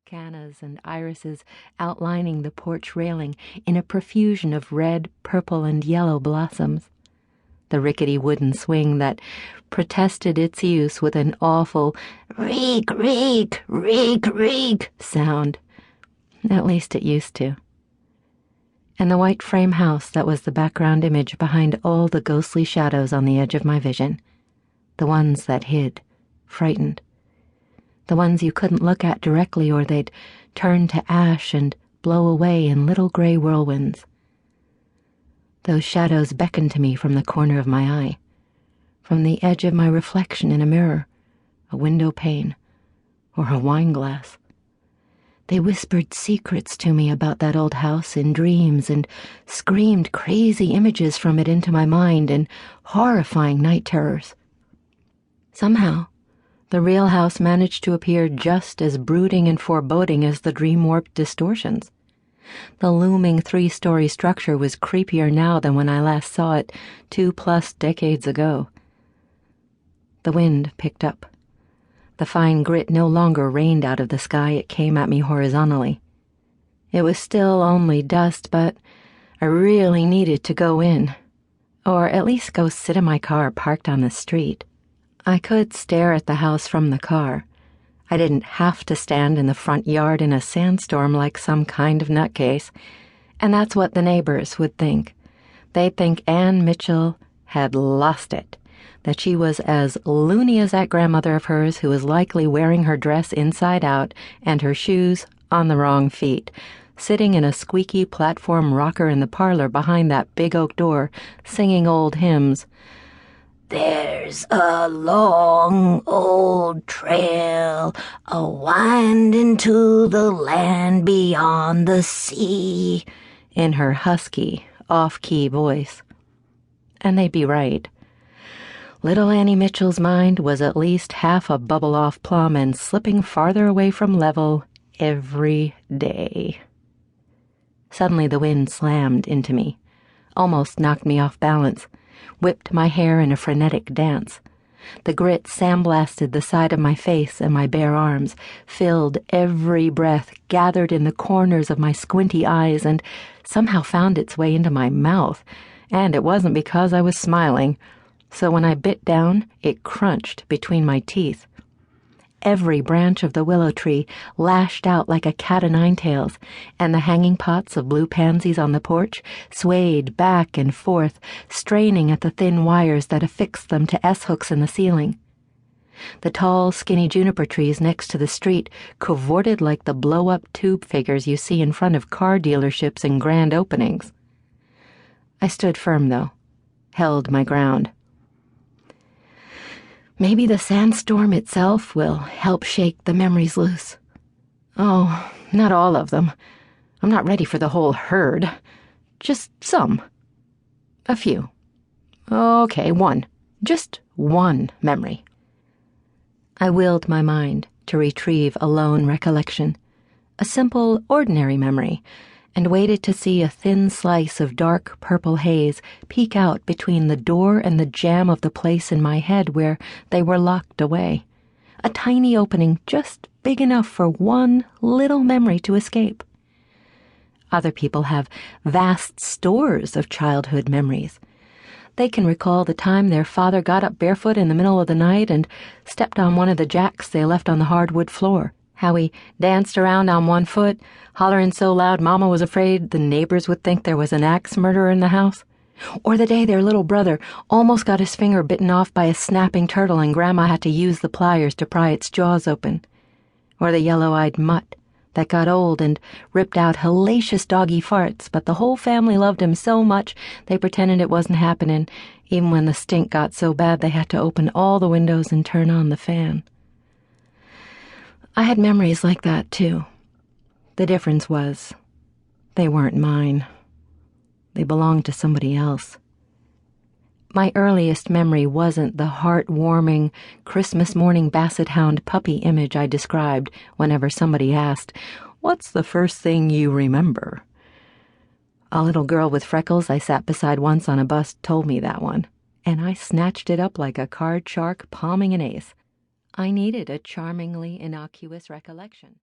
cannas and irises outlining the porch railing in a profusion of red, purple, and yellow blossoms. The rickety wooden swing that protested its use with an awful reek, reek, reek, reek sound. At least it used to. And the white frame house that was the background image behind all the ghostly shadows on the edge of my vision. The ones that hid, frightened. The ones you couldn't look at directly or they'd turn to ash and blow away in little gray whirlwinds. Those shadows beckoned to me from the corner of my eye, from the edge of my reflection in a mirror, a window pane, or a wine glass. They whispered secrets to me about that old house in dreams and screamed crazy images from it into my mind in horrifying night terrors. Somehow, the real house managed to appear just as brooding and foreboding as the dream-warped distortions. The looming 3-story structure was creepier now than when I last saw it 2+ decades ago. The wind picked up. The fine grit no longer rained out of the sky, it came at me horizontally. It was still only dust, but I really needed to go in, or at least go sit in my car parked on the street. I could stare at the house from the car. I didn't have to stand in the front yard in a sandstorm like some kind of nutcase, and that's what the neighbors would think. They'd think Anne Mitchell had lost it, that she was as loony as that grandmother of hers who was likely wearing her dress inside out and her shoes on the wrong feet, sitting in a squeaky platform rocker in the parlor behind that big oak door, singing old hymns. There's a long old trail a-winding to the land beyond the sea, in her husky, off-key voice. And they'd be right. Little Annie Mitchell's mind was at least half a bubble-off plum and slipping farther away from level every day. Suddenly the wind slammed into me, almost knocked me off balance, whipped my hair in a frenetic dance. The grit sandblasted the side of my face and my bare arms, filled every breath, gathered in the corners of my squinty eyes, and somehow found its way into my mouth. And it wasn't because I was smiling, so when I bit down, it crunched between my teeth. Every branch of the willow tree lashed out like a cat-o'-nine-tails, and the hanging pots of blue pansies on the porch swayed back and forth, straining at the thin wires that affixed them to S-hooks in the ceiling. The tall, skinny juniper trees next to the street cavorted like the blow-up tube figures you see in front of car dealerships in grand openings. I stood firm, though, held my ground. Maybe the sandstorm itself will help shake the memories loose. Oh, not all of them. I'm not ready for the whole herd. Just some. A few. Okay, one. Just one memory. I willed my mind to retrieve a lone recollection, a simple, ordinary memory, and waited to see a thin slice of dark purple haze peek out between the door and the jamb of the place in my head where they were locked away. A tiny opening just big enough for one little memory to escape. Other people have vast stores of childhood memories. They can recall the time their father got up barefoot in the middle of the night and stepped on one of the jacks they left on the hardwood floor. How he danced around on one foot, hollering so loud Mama was afraid the neighbors would think there was an axe murderer in the house. Or the day their little brother almost got his finger bitten off by a snapping turtle and Grandma had to use the pliers to pry its jaws open. Or the yellow-eyed mutt that got old and ripped out hellacious doggy farts, but the whole family loved him so much they pretended it wasn't happening, even when the stink got so bad they had to open all the windows and turn on the fan. I had memories like that, too. The difference was, they weren't mine. They belonged to somebody else. My earliest memory wasn't the heart-warming, Christmas morning basset hound puppy image I described whenever somebody asked, "What's the first thing you remember?" A little girl with freckles I sat beside once on a bus told me that one, and I snatched it up like a card shark palming an ace. I needed a charmingly innocuous recollection.